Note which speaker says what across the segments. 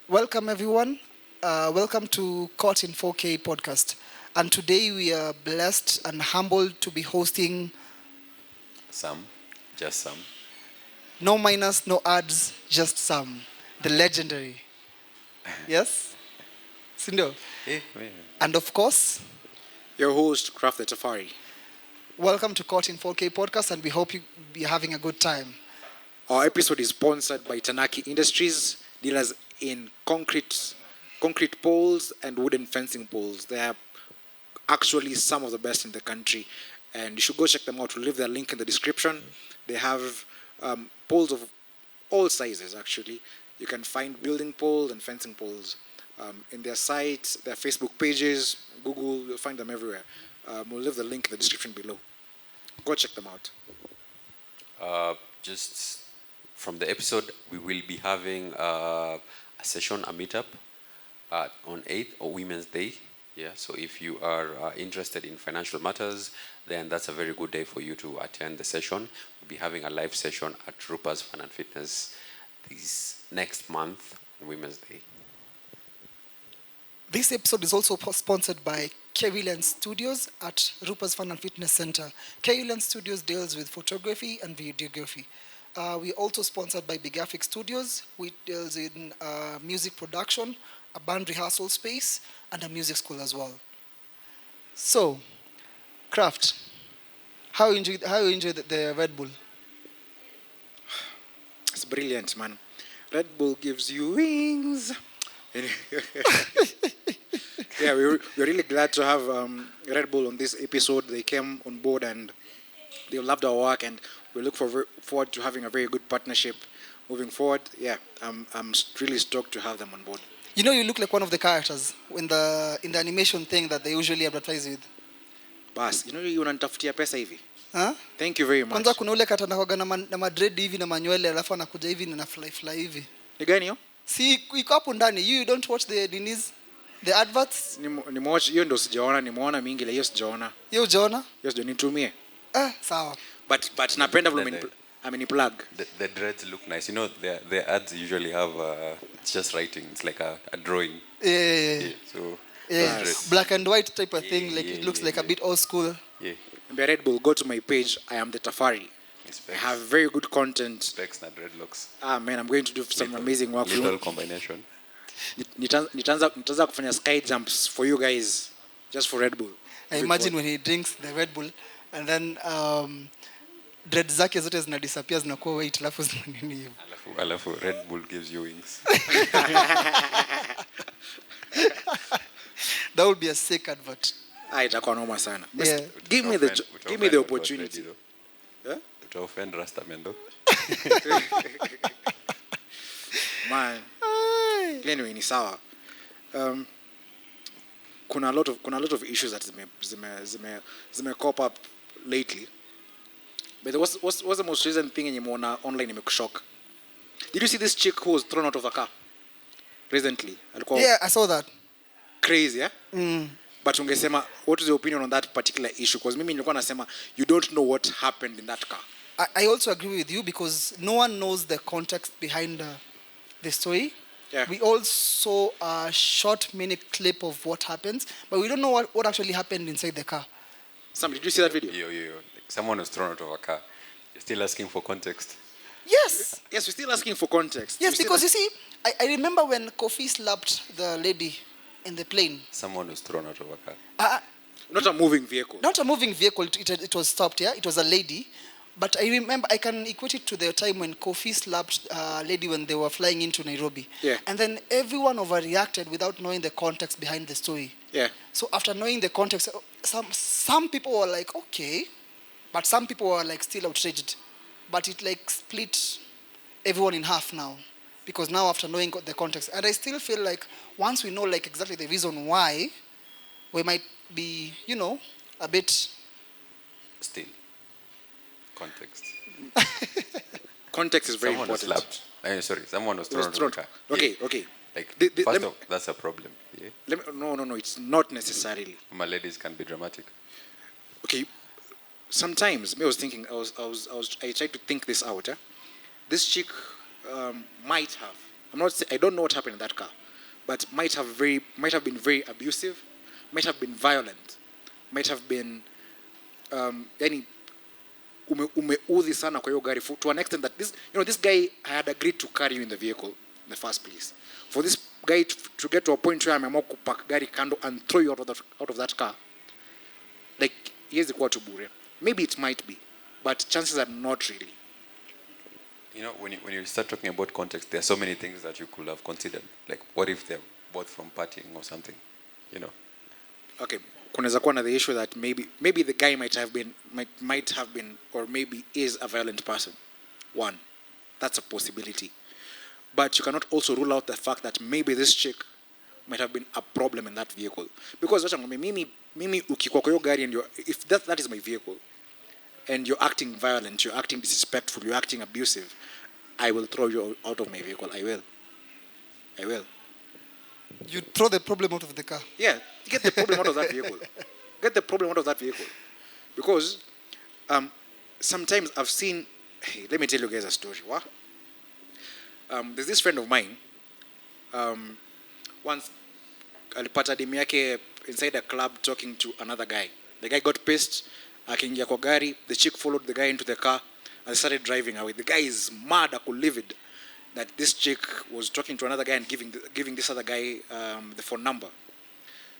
Speaker 1: Welcome, everyone. Welcome to Caught in 4K podcast. And today we are blessed and humbled to be hosting
Speaker 2: Just some.
Speaker 1: no minus, no ads, just some. The legendary. Yes? Sindo.
Speaker 2: Eh,
Speaker 1: And of course,
Speaker 3: Your host, Craft the Tafari.
Speaker 1: welcome to Caught in 4K podcast, and we hope you be having a good time.
Speaker 3: Our episode is sponsored by Tanaki Industries, dealers in concrete poles and wooden fencing poles. They are actually some of the best in the country, and you should go check them out. We'll leave their link in the description. They have poles of all sizes, actually. You can find building poles and fencing poles in their site, their Facebook pages, Google. You'll find them everywhere. We'll leave the link in the description below. Go check them out.
Speaker 2: Just from the episode, we will be having a session, a meetup on 8th or Women's Day. Yeah, so if you are interested in financial matters, then that's a very good day for you to attend the session. We'll be having a live session at Rupa's Fun and Fitness this next month on Women's Day.
Speaker 1: This episode is also sponsored by Keviland Studios at Rupa's Fun and Fitness Center. Keviland Studios deals with photography and videography. We're also sponsored by Bigraphic Studios, which deals in music production, a band rehearsal space, and a music school as well. So, Craft, how you enjoy the Red Bull?
Speaker 3: It's brilliant, man. Red Bull gives you wings. Yeah, we're really glad to have Red Bull on this episode. They came on board and they loved our work, and we look forward to having a very good partnership moving forward. Yeah, I'm really stoked to have them on board.
Speaker 1: You know, you look like one of the characters in the animation thing that they usually advertise with.
Speaker 3: Bas, you unanitafutia pesa hivi.
Speaker 1: Huh?
Speaker 3: Thank you very much.
Speaker 1: Kwanza kuna ule kata anakuwaga na madread hivi na manywele, alafu anakuja hivi na fly hivi.
Speaker 3: Ni gani hiyo?
Speaker 1: Si iko hapo ndani. You don't watch the adverts?
Speaker 3: Nimewacha hiyo, ndo sijaona. Nimeona mingi la hiyo sijaona.
Speaker 1: Hiyo ujaona?
Speaker 3: Hiyo sio nitumie.
Speaker 1: Sawa.
Speaker 3: But napenda vile plug.
Speaker 2: The dreads look nice. You know, their ads usually have it's just writing. It's like a drawing.
Speaker 1: Yeah.
Speaker 2: So
Speaker 1: Black and white type of thing. Like it looks like a bit old school.
Speaker 2: yeah.
Speaker 3: Red Bull, go to my page. I am the Tafari. I have very good content.
Speaker 2: Specs na dreadlocks.
Speaker 3: Man, I'm going to do some amazing work.
Speaker 2: Little combination.
Speaker 3: Nitaanza kufanya sky jumps for you guys, just for Red Bull.
Speaker 1: I imagine when he drinks the Red Bull and then dread zake zote zina disappear, zinakuwa white, alafu zinanini hivi.
Speaker 2: Alafu Red Bull gives you wings.
Speaker 1: That would be a sick advert.
Speaker 3: Itakuwa noma sana.
Speaker 1: Yeah.
Speaker 3: Give me the opportunity.
Speaker 2: Yeah? To offend Rastamendo.
Speaker 3: Man. Anyway, ni sawa. Kuna a lot of issues that zime cop up lately. But what's the most recent thing yenye umeona online imekushock? Did you see this chick who was thrown out of a car recently?
Speaker 1: Yeah, I saw that.
Speaker 3: Crazy, yeah? But ungesema, what is your opinion on that particular issue? Because mimi nilikuwa nasema, you don't know what happened in that car.
Speaker 1: I also agree with you because no one knows the context behind the story.
Speaker 3: Yeah.
Speaker 1: We all saw a short minute clip of what happens, but we don't know what actually happened inside the car.
Speaker 3: Sam, did you see that video?
Speaker 2: Yo. Like someone was thrown out of a car. You're still asking for context.
Speaker 1: Yes.
Speaker 3: Yes, we're still asking for context.
Speaker 1: Yes, because you see, I remember when Kofi slapped the lady in the plane.
Speaker 2: Someone was thrown out of a car.
Speaker 3: Not a moving vehicle.
Speaker 1: Not a moving vehicle. It was stopped, yeah? It was a lady. But I remember, I can equate it to the time when Kofi slapped a lady when they were flying into Nairobi.
Speaker 3: Yeah.
Speaker 1: And then everyone overreacted without knowing the context behind the story.
Speaker 3: Yeah.
Speaker 1: So after knowing the context, some people were like, okay. But some people were like still outraged. But it like split everyone in half now. Because now after knowing the context. And I still feel like once we know like exactly the reason why, we might be, a bit...
Speaker 2: Still. Context.
Speaker 3: Context is very
Speaker 2: someone
Speaker 3: important.
Speaker 2: Was slapped. Someone was thrown out of a car.
Speaker 3: Okay,
Speaker 2: yeah.
Speaker 3: okay.
Speaker 2: Like, first off, that's a problem. Yeah.
Speaker 3: No, it's not necessarily.
Speaker 2: My ladies can be dramatic.
Speaker 3: Okay, sometimes I was thinking, I tried to think this out. This chick might have, I don't know what happened in that car, but might have been very abusive, might have been violent, might have been yani umeudhi sana kwa hiyo gari to an extent that this guy had agreed to carry you in the vehicle in the first place. For this guy to get to a point where ameamua kupark gari kando and throw you out of that car, like here's the quarter bure. Maybe it might be, but chances are not really.
Speaker 2: When you start talking about context, there are so many things that you could have considered. Like, what if they're both from partying or something?
Speaker 3: Okay, kunaweza kuwa na the issue that maybe the guy might have been or maybe is a violent person. One, that's a possibility. But you cannot also rule out the fact that maybe this chick might have been a problem in that vehicle. Because mimi ukikuwa kwa hiyo gari and if that is my vehicle and you're acting violent, you're acting disrespectful, you're acting abusive, I will throw you out of my vehicle. I will.
Speaker 1: You throw the problem out of the car.
Speaker 3: Yeah, get the problem out of that vehicle. Get the problem out of that vehicle. Because sometimes I've seen, hey, let me tell you guys a story. What? There's this friend of mine. Once alipata demu yake inside a club talking to another guy. The guy got pissed. Akaingia kwa gari. The chick followed the guy into the car and started driving away. The guy is mad, livid that this chick was talking to another guy and giving this other guy the phone number.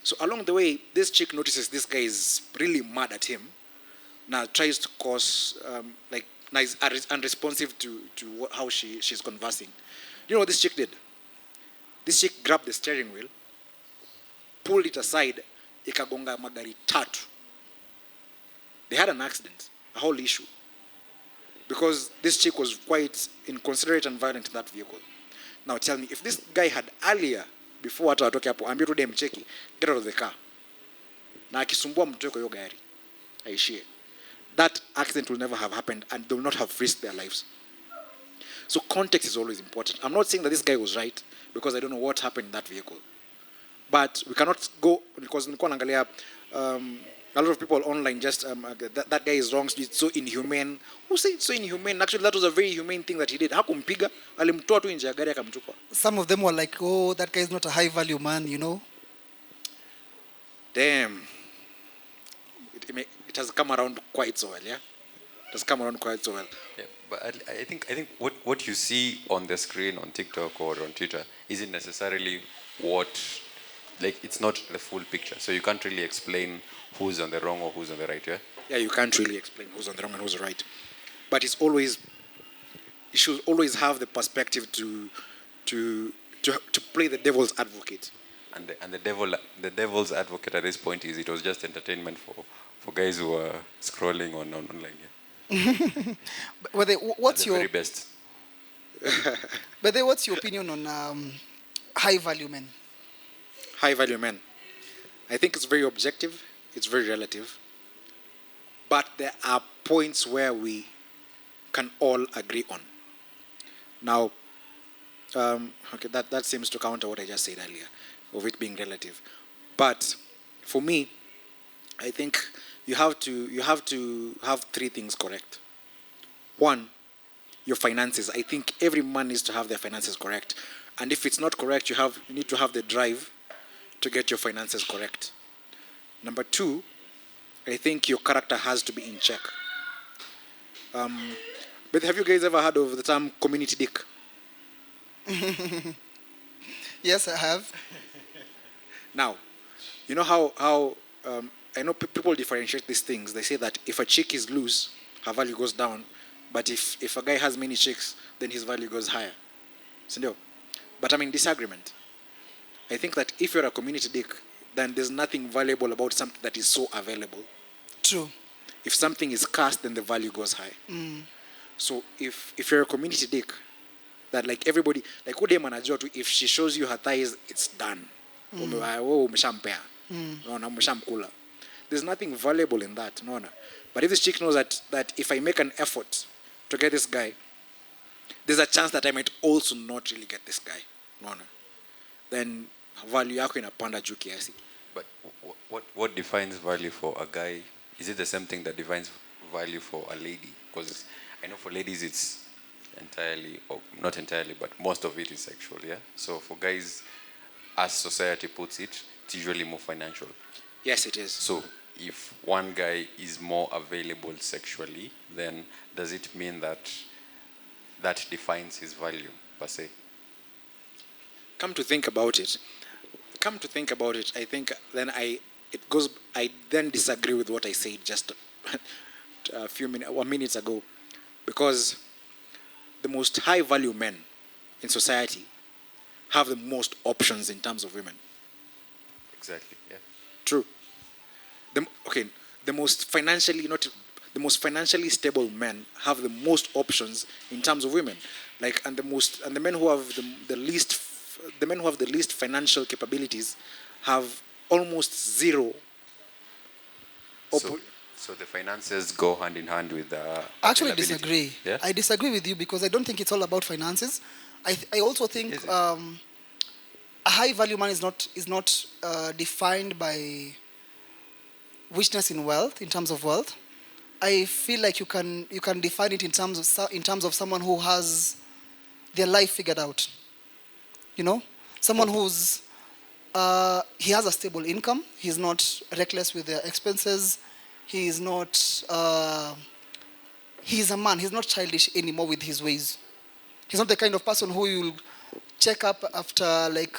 Speaker 3: So along the way, this chick notices this guy is really mad at him. Now tries to cause now is unresponsive to how she's conversing. You know what this chick did? This chick grabbed the steering wheel, pulled it aside, ikagonga magari tatu. They had an accident, a whole issue. Because this chick was quite inconsiderate and violent in that vehicle. Now tell me, if this guy had earlier, before watu watoke hapo, ambia rudi mcheki, get out of the car. Na akisumbua mtu kwa hiyo gari, aishie. That accident will never have happened and they will not have risked their lives. So context is always important. I'm not saying that this guy was right because I don't know what happened in that vehicle. But we cannot go, because a lot of people online just, that guy is wrong, it's so inhumane. Who said it's so inhumane? Actually, that was a very humane thing that he did. Hakumpiga, alimtoa tu nje ya gari akamtupa.
Speaker 1: Some of them were like, oh, that guy is not a high value man,
Speaker 3: Damn. It has come around quite so well, yeah? It has come around quite so well.
Speaker 2: Yeah, but I think what you see on the screen on TikTok or on Twitter isn't necessarily it's not the full picture. So you can't really explain who's on the wrong or who's on the right, yeah?
Speaker 3: Yeah, you can't really explain who's on the wrong and who's the right. But you should always have the perspective to play the devil's advocate.
Speaker 2: And the devil's advocate at this point is it was just entertainment for guys who are scrolling on online. Yeah.
Speaker 1: What's your
Speaker 2: very best?
Speaker 1: But then, what's your opinion on high value men?
Speaker 3: High value men. I think it's very objective. It's very relative. But there are points where we can all agree on. Now, okay, that seems to counter what I just said earlier, of it being relative. But for me, I think you have to have three things correct. One, your finances. I think every man needs to have their finances correct. And if it's not correct, you need to have the drive to get your finances correct. Number two, I think your character has to be in check. But have you guys ever heard of the term community dick?
Speaker 1: Yes, I have.
Speaker 3: Now, you know how I know people differentiate these things. They say that if a chick is loose, her value goes down. But if a guy has many chicks, then his value goes higher. So, but I'm in disagreement. I think that if you're a community dick, then there's nothing valuable about something that is so available.
Speaker 1: True.
Speaker 3: If something is scarce, then the value goes high. So if you're a community dick, that like everybody, like udem anajua tu, if she shows you her thighs, it's done. Umeshampea. Umeshamkula. There's nothing valuable in that. No. But if this chick knows that if I make an effort to get this guy, there's a chance that I might also not really get this guy. No. Then value yako inapanda juu kiasi.
Speaker 2: But what defines value for a guy? Is it the same thing that defines value for a lady? Because I know for ladies it's entirely, or not entirely, but most of it is sexual, yeah? So for guys, as society puts it, it's usually more financial.
Speaker 3: Yes, it is.
Speaker 2: So if one guy is more available sexually, then does it mean that that defines his value, per se?
Speaker 3: Come to think about it, I think then I then disagree with what I said just a few minutes ago, because the most high value men in society have the most options in terms of women.
Speaker 2: Exactly, yeah.
Speaker 3: True. Okay, the most financially not the most financially stable men have the most options in terms of women, like and the men who have the men who have the least financial capabilities have almost zero.
Speaker 2: So the finances go hand in hand with the
Speaker 1: I actually
Speaker 2: availability.
Speaker 1: disagree.
Speaker 2: Yeah?
Speaker 1: I disagree with you because I don't think it's all about finances. I also think
Speaker 2: Is it?
Speaker 1: a high value man is not defined by richness in wealth, in terms of wealth. I feel like you can define it in terms of someone who has their life figured out. You know, someone who's he has a stable income. He's not reckless with their expenses. He is not. He's a man. He's not childish anymore with his ways. He's not the kind of person who you'll check up after like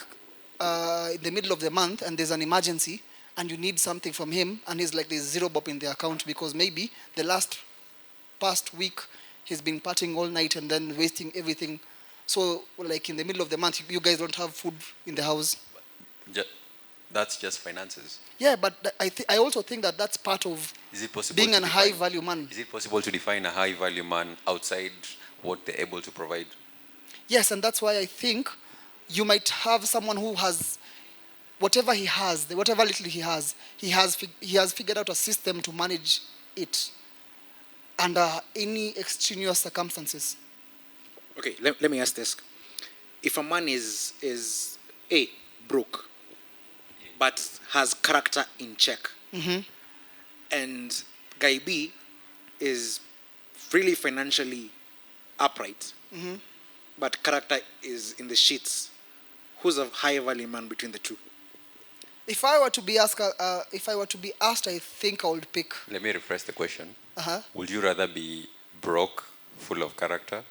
Speaker 1: in the middle of the month and there's an emergency and you need something from him and he's like there's zero bob in the account because maybe the past week he's been partying all night and then wasting everything. So like in the middle of the month you guys don't have food in the house.
Speaker 2: That's just finances.
Speaker 1: Yeah, but I also think that that's part of
Speaker 2: Is it possible
Speaker 1: being
Speaker 2: to
Speaker 1: a
Speaker 2: define,
Speaker 1: high value man.
Speaker 2: Is it possible to define a high value man outside what they're able to provide?
Speaker 1: Yes, and that's why I think you might have someone who has whatever he has, whatever little he has figured out a system to manage it under any extraneous circumstances.
Speaker 3: Okay, let me ask this: if a man is a broke, but has character in check, and guy B is really financially upright, but character is in the shits, who's a higher value man between the two?
Speaker 1: If I were to be asked, I think I would pick.
Speaker 2: Let me rephrase the question.
Speaker 1: Uh-huh.
Speaker 2: Would you rather be broke, full of character,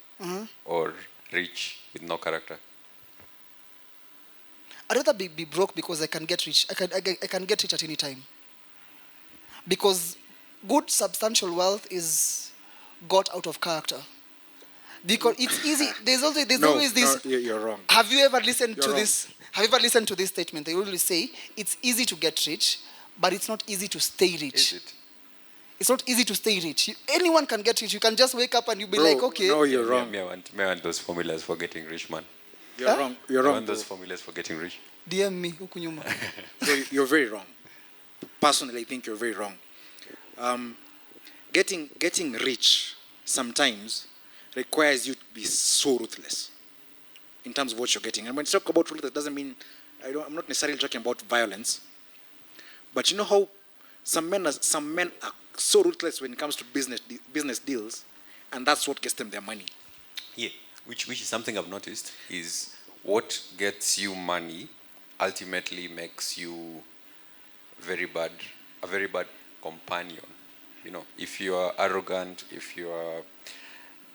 Speaker 2: or rich with no character?
Speaker 1: I'd rather be broke because I can get rich. I can get rich at any time. Because good substantial wealth is got out of character. Because it's easy. There's always this.
Speaker 3: No, you're wrong.
Speaker 1: Have you ever listened
Speaker 3: You're
Speaker 1: to
Speaker 3: wrong.
Speaker 1: this? Have you ever listened to this statement? They always say it's easy to get rich, but it's not easy to stay rich.
Speaker 2: Is it?
Speaker 1: It's not easy to stay rich. Anyone can get rich. You can just wake up and you be
Speaker 3: Bro,
Speaker 1: like, okay.
Speaker 3: no, you're wrong.
Speaker 2: Me, I want those formulas for getting rich, man.
Speaker 3: You're wrong. You're
Speaker 2: I
Speaker 3: wrong.
Speaker 2: want
Speaker 3: Bro.
Speaker 2: those formulas for getting rich.
Speaker 1: DM me, huku nyuma.
Speaker 3: You're very wrong. Personally, I think you're very wrong. Getting rich sometimes requires you to be so ruthless in terms of what you're getting. And when you talk about ruthless, it doesn't mean I'm not necessarily talking about violence. But you know how some men are so ruthless when it comes to business deals, and that's what gets them their money.
Speaker 2: Yeah, which is something I've noticed is what gets you money ultimately makes you a very bad companion. You know, if you are arrogant, if you are,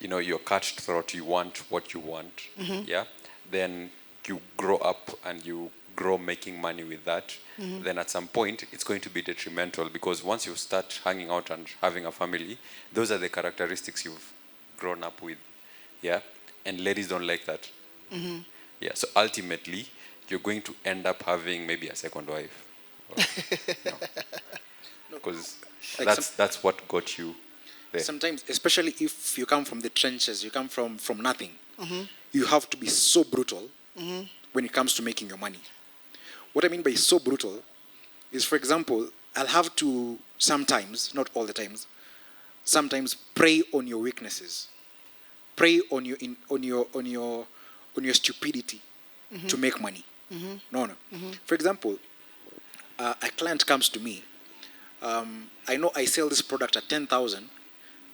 Speaker 2: you're cutthroat, you want what you want, yeah, then you grow up and you grow making money with that, then at some point it's going to be detrimental because once you start hanging out and having a family, those are the characteristics you've grown up with, yeah, and ladies don't like that. Yeah, so ultimately you're going to end up having maybe a second wife, because
Speaker 3: Like
Speaker 2: that's what got you there.
Speaker 3: Sometimes, especially if you come from the trenches, you come from nothing, you have to be so brutal when it comes to making your money. What I mean by so brutal is, for example, I'll have to sometimes, not all the times, sometimes prey on your weaknesses, prey on your stupidity to make money. No. For example, a client comes to me. I know I sell this product at 10,000,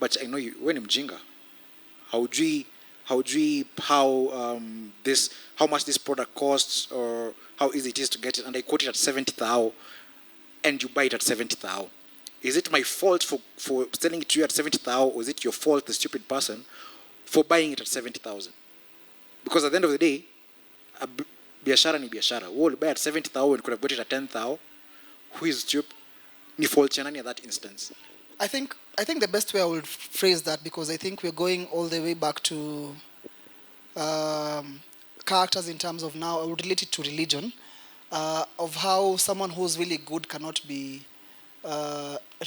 Speaker 3: but I know you when mjinga, haujui how much this product costs or how easy it is to get it, and I quote it at 70,000 and you buy it at 70,000. Is it my fault for selling it to you at 70,000, or is it your fault, the stupid person, for buying it at 70,000? Because at the end of the day, biashara ni biashara. We'll buy at 70,000 and could have got it at 10,000. Who is stupid? Ni fault chanani at that instance.
Speaker 1: I think the best way I would phrase that, because I think we're going all the way back to characters in terms of, now I would relate it to religion, of how someone who's really good cannot be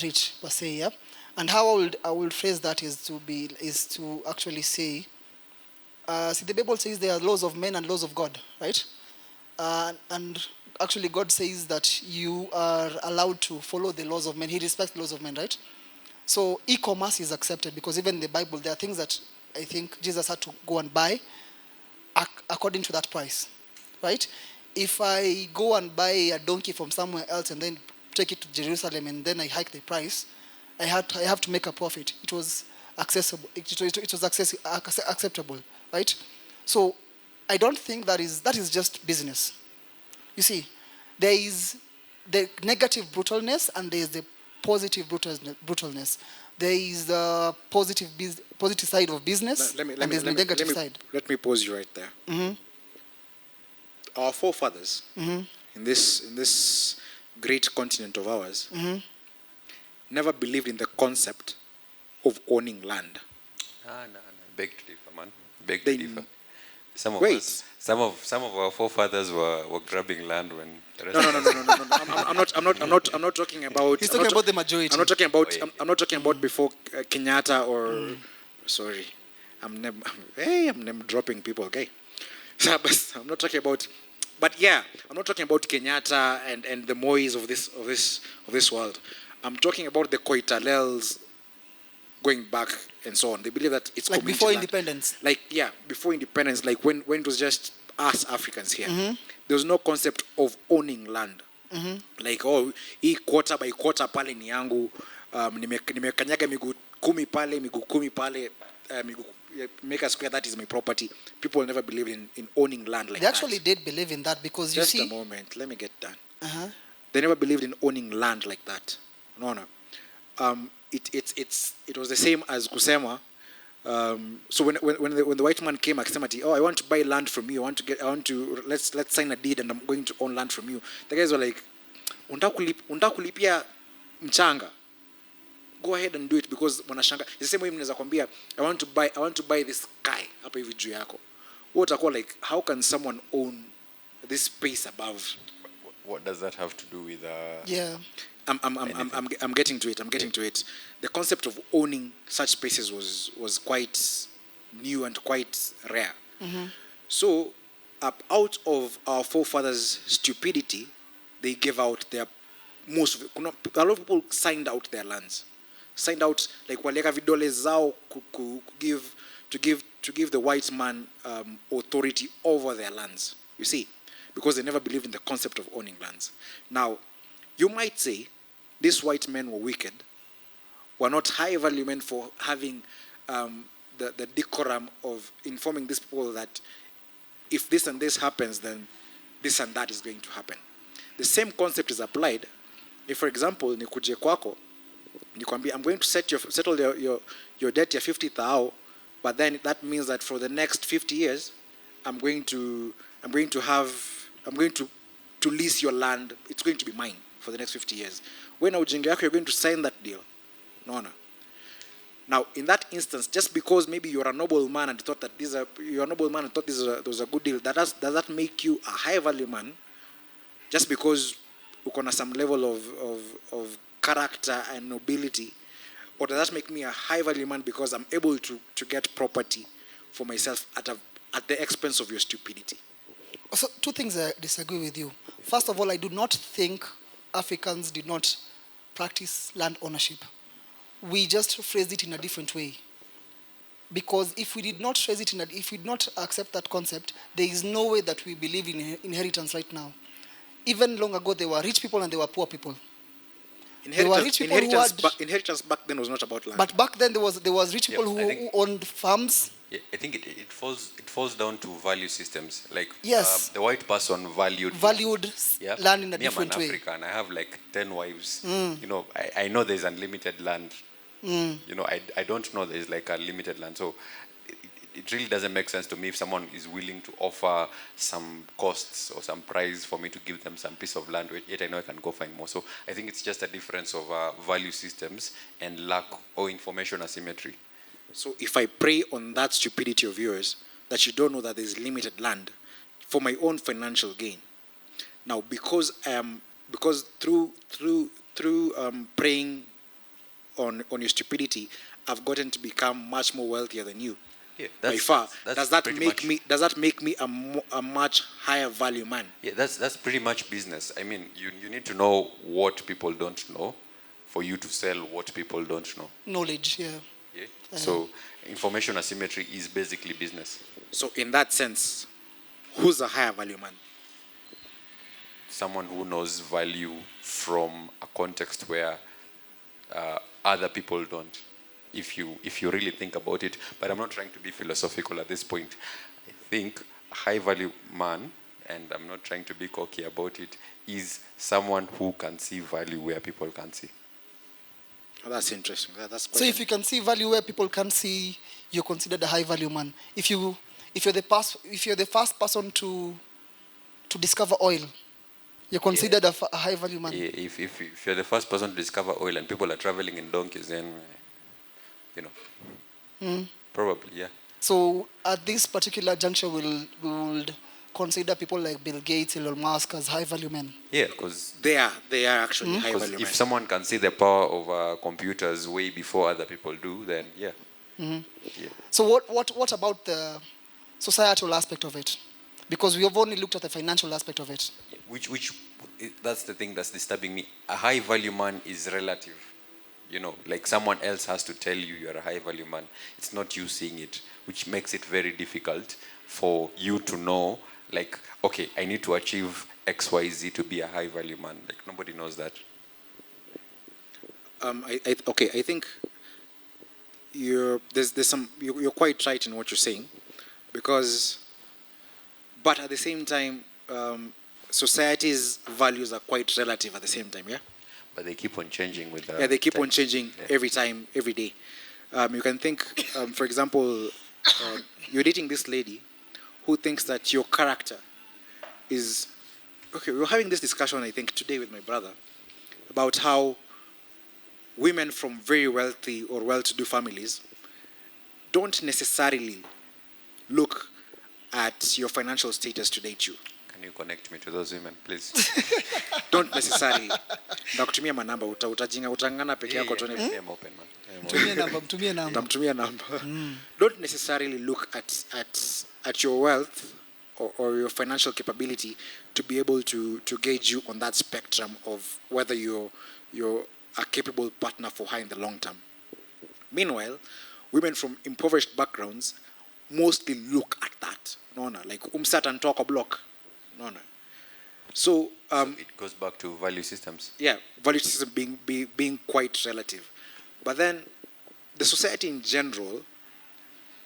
Speaker 1: rich per se, yeah? And how I would phrase that is to actually say, see, the Bible says there are laws of men and laws of God, right? And actually God says that you are allowed to follow the laws of men. He respects the laws of men, right? So e-commerce is accepted, because even in the Bible there are things that I think Jesus had to go and buy according to that price, right? If I go and buy a donkey from somewhere else and then take it to Jerusalem and then I hike the price, I have to make a profit. It was accessible. It was acceptable, right? So I don't think that is just business. You see, there is the negative brutalness and there is the positive brutalness. There is the positive side of business, and there's the negative side.
Speaker 3: Let me pause you right there.
Speaker 1: Mm-hmm.
Speaker 3: Our forefathers,
Speaker 1: Mm-hmm.
Speaker 3: in this great continent of ours,
Speaker 1: Mm-hmm.
Speaker 3: never believed in the concept of owning land.
Speaker 2: No. Beg to differ, man. Beg
Speaker 3: They-
Speaker 2: to differ. Some of
Speaker 3: Wait.
Speaker 2: us, some of our forefathers were grabbing land when the rest
Speaker 3: No.
Speaker 2: of us.
Speaker 3: I'm not talking about.
Speaker 1: He's
Speaker 3: I'm
Speaker 1: talking
Speaker 3: not-
Speaker 1: about the majority.
Speaker 3: I'm not talking about.
Speaker 2: Oh, yeah.
Speaker 3: I'm not talking about before Kenyatta or. Sorry, I'm name dropping people. Okay, so, but I'm not talking about. But yeah, I'm not talking about Kenyatta and the Mois of this world. I'm talking about the Koitalels going back and so on. They believe that it's
Speaker 1: Like
Speaker 3: community
Speaker 1: before
Speaker 3: land.
Speaker 1: independence.
Speaker 3: Like, yeah, before independence, like when it was just us Africans here, there was no concept of owning land. Like, oh, hii quarter by quarter pale ni yangu, nimekanyaga miguu 10 pale, miguu 10 pale, make a square, that is my property. People never believed in owning land like
Speaker 1: They
Speaker 3: that.
Speaker 1: actually did believe in that, because
Speaker 3: Just
Speaker 1: you
Speaker 3: a
Speaker 1: see.
Speaker 3: moment, let me get done.
Speaker 1: Uh-huh.
Speaker 3: They never believed in owning land like that. No. It was the same as kusema. So when the white man came, akisema ati, oh, I want to buy land from you. Let's sign a deed and I'm going to own land from you. The guys were like, unataka kulipia mchanga. Go ahead and do it, because wanashanga. The same way mnaweza kwambia, I want to buy this sky hapa hivi juu yako. What utakuwa like, how can someone own this space above?
Speaker 2: What does that have to do with?
Speaker 1: Yeah.
Speaker 3: I'm getting to it. The concept of owning such spaces was quite new and quite rare. So, out of our forefathers' stupidity, they gave out their a lot of people signed out their lands. Signed out, like walieka vidole zao to give the white man authority over their lands. You see, because they never believed in the concept of owning lands. Now, you might say these white men were wicked, were not high value men for having the decorum of informing these people that if this and this happens, then this and that is going to happen. The same concept is applied. If, for example, nikuje kwako, nikwambia, I'm going to settle your debt ya 50,000, but then that means that for the next 50 years, I'm going to lease your land. It's going to be mine for the next 50 years. When ujinga yako, you're going to sign that deal. No. Now, in that instance, just because maybe you're a noble man and thought that this was a good deal, does that make you a high value man? Just because uko na some level of character and nobility, or does that make me a high value man because I'm able to get property for myself at the expense of your stupidity?
Speaker 1: So, two things I disagree with you. First of all, I do not think Africans did not practice land ownership. We just phrased it in a different way. Because if we did not phrase it if we did not accept that concept, there is no way that we believe in inheritance right now. Even long ago, there were rich people and there were poor people.
Speaker 3: Inheritance back then was not about land.
Speaker 1: But back then, there was rich people who owned farms.
Speaker 2: Yeah, I think it falls down to value systems. Like
Speaker 1: Yes.
Speaker 2: the white person valued
Speaker 1: Valued
Speaker 2: yeah.
Speaker 1: land in a
Speaker 2: Me, I'm
Speaker 1: different
Speaker 2: an
Speaker 1: way.
Speaker 2: African. I have like 10 wives. You know, I know there's unlimited land. You know, I don't know there's like unlimited land. So it really doesn't make sense to me if someone is willing to offer some costs or some price for me to give them some piece of land, yet I know I can go find more. So I think it's just a difference of value systems and lack or information asymmetry.
Speaker 3: So if I prey on that stupidity of yours, that you don't know that there's limited land for my own financial gain. Now, because through preying on your stupidity, I've gotten to become much more wealthier than you.
Speaker 2: Yeah,
Speaker 3: By far.
Speaker 2: that's
Speaker 3: Does that
Speaker 2: pretty
Speaker 3: make
Speaker 2: much-
Speaker 3: me? Does that make me a much higher value man?
Speaker 2: Yeah, that's pretty much business. I mean, you need to know what people don't know for you to sell what people don't know.
Speaker 1: Knowledge, yeah.
Speaker 2: Yeah? So information asymmetry is basically business.
Speaker 3: So in that sense, who's a higher value man?
Speaker 2: Someone who knows value from a context where other people don't. If you really think about it, but I'm not trying to be philosophical at this point. I think a high value man, and I'm not trying to be cocky about it, is someone who can see value where people can't see.
Speaker 3: Oh, that's interesting. That's quite
Speaker 1: So if you can see value where people can't see, you're considered a high value man. If you're the first person to discover oil, you're considered a high value man.
Speaker 2: Yeah, if you're the first person to discover oil and people are traveling in donkeys, then you know, probably, yeah.
Speaker 1: So at this particular juncture, we will consider people like Bill Gates, Elon Musk as high value men.
Speaker 2: Yeah, because
Speaker 3: they are actually high value men.
Speaker 2: if someone can see the power of computers way before other people do, then yeah. Yeah.
Speaker 1: So what about the societal aspect of it? Because we have only looked at the financial aspect of it.
Speaker 2: Which that's the thing that's disturbing me. A high value man is relative. You know, like someone else has to tell you you're a high value man. It's not you seeing it, which makes it very difficult for you to know, like, okay, I need to achieve XYZ to be a high value man. Like nobody knows that.
Speaker 3: I think you're quite right in what you're saying, but at the same time, society's values are quite relative at the same time, yeah?
Speaker 2: But they keep on changing with the
Speaker 3: they keep
Speaker 2: time.
Speaker 3: on changing every time, every day. You can think, for example, you're dating this lady who thinks that your character is... Okay, we were having this discussion, I think, today with my brother about how women from very wealthy or well-to-do families don't necessarily look at your financial status to date you.
Speaker 2: Can you connect me to those women, please?
Speaker 3: Don't necessarily. Nakutumia manamba utangana peke yako tuone.
Speaker 2: I'm open, man. I'm open.
Speaker 1: Mtumie namba.
Speaker 3: Namtumia number. Don't necessarily look at your wealth or your financial capability to be able to gauge you on that spectrum of whether you're a capable partner for her in the long term. Meanwhile, women from impoverished backgrounds mostly look at that. Like umsat and talk a block. So
Speaker 2: it goes back to value systems.
Speaker 3: yeah, value system being quite relative. But then the society in general